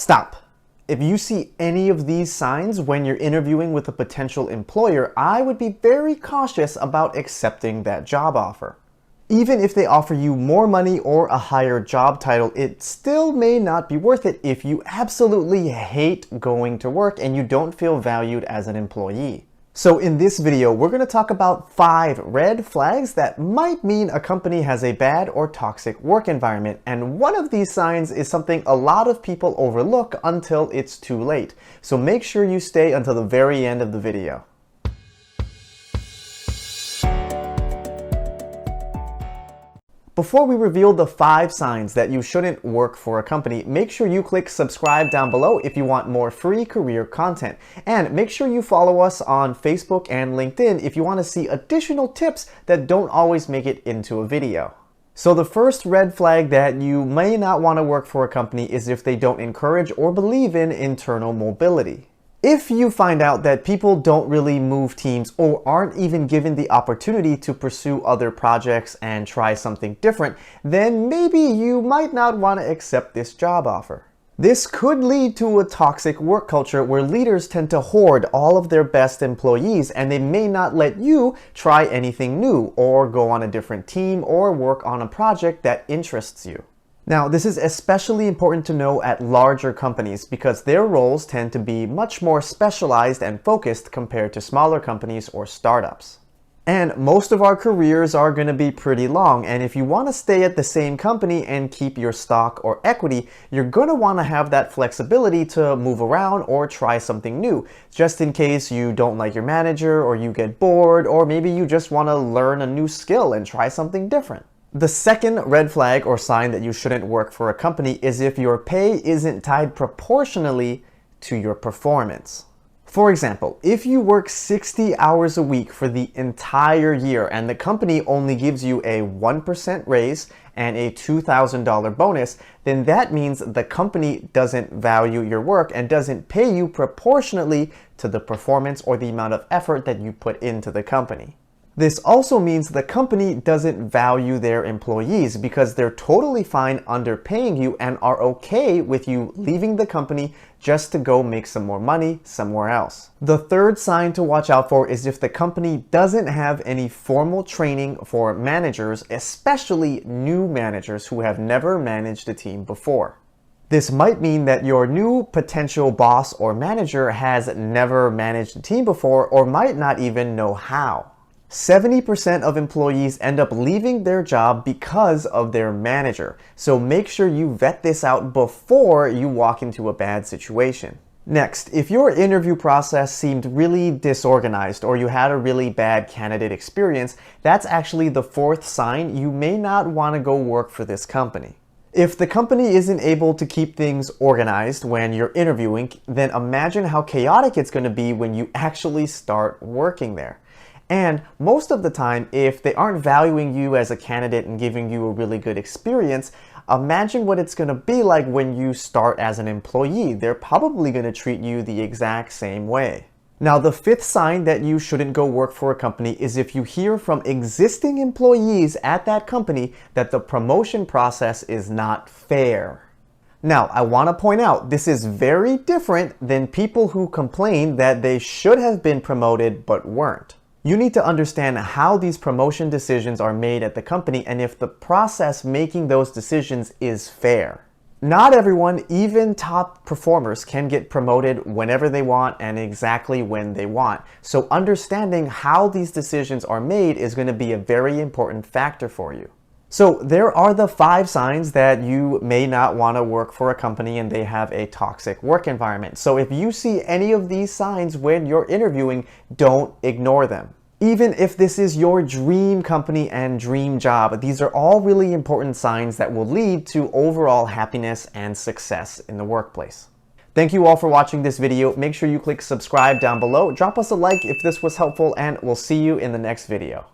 Stop. If you see any of these signs when you're interviewing with a potential employer, I would be very cautious about accepting that job offer. Even if they offer you more money or a higher job title, it still may not be worth it if you absolutely hate going to work and you don't feel valued as an employee. So in this video, we're going to talk about 5 red flags that might mean a company has a bad or toxic work environment. And one of these signs is something a lot of people overlook until it's too late. So make sure you stay until the very end of the video. Before we reveal the 5 signs that you shouldn't work for a company, make sure you click subscribe down below if you want more free career content. And make sure you follow us on Facebook and LinkedIn if you want to see additional tips that don't always make it into a video. So the first red flag that you may not want to work for a company is if they don't encourage or believe in internal mobility. If you find out that people don't really move teams or aren't even given the opportunity to pursue other projects and try something different, then maybe you might not want to accept this job offer. This could lead to a toxic work culture where leaders tend to hoard all of their best employees and they may not let you try anything new or go on a different team or work on a project that interests you. Now, this is especially important to know at larger companies because their roles tend to be much more specialized and focused compared to smaller companies or startups. And most of our careers are going to be pretty long, and if you want to stay at the same company and keep your stock or equity, you're going to want to have that flexibility to move around or try something new, just in case you don't like your manager or you get bored, or maybe you just want to learn a new skill and try something different. The second red flag or sign that you shouldn't work for a company is if your pay isn't tied proportionally to your performance. For example, if you work 60 hours a week for the entire year and the company only gives you a 1% raise and a $2,000 bonus, then that means the company doesn't value your work and doesn't pay you proportionately to the performance or the amount of effort that you put into the company. This also means the company doesn't value their employees because they're totally fine underpaying you and are okay with you leaving the company just to go make some more money somewhere else. The third sign to watch out for is if the company doesn't have any formal training for managers, especially new managers who have never managed a team before. This might mean that your new potential boss or manager has never managed a team before or might not even know how. 70% of employees end up leaving their job because of their manager. So make sure you vet this out before you walk into a bad situation. Next, if your interview process seemed really disorganized or you had a really bad candidate experience, that's actually the 4th sign you may not want to go work for this company. If the company isn't able to keep things organized when you're interviewing, then imagine how chaotic it's going to be when you actually start working there. And most of the time, if they aren't valuing you as a candidate and giving you a really good experience, imagine what it's going to be like when you start as an employee. They're probably going to treat you the exact same way. Now, the 5th sign that you shouldn't go work for a company is if you hear from existing employees at that company that the promotion process is not fair. Now, I want to point out, this is very different than people who complain that they should have been promoted but weren't. You need to understand how these promotion decisions are made at the company and if the process making those decisions is fair. Not everyone, even top performers, can get promoted whenever they want and exactly when they want. So understanding how these decisions are made is going to be a very important factor for you. So there are the 5 signs that you may not want to work for a company and they have a toxic work environment. So if you see any of these signs when you're interviewing, don't ignore them. Even if this is your dream company and dream job, these are all really important signs that will lead to overall happiness and success in the workplace. Thank you all for watching this video. Make sure you click subscribe down below. Drop us a like if this was helpful, and we'll see you in the next video.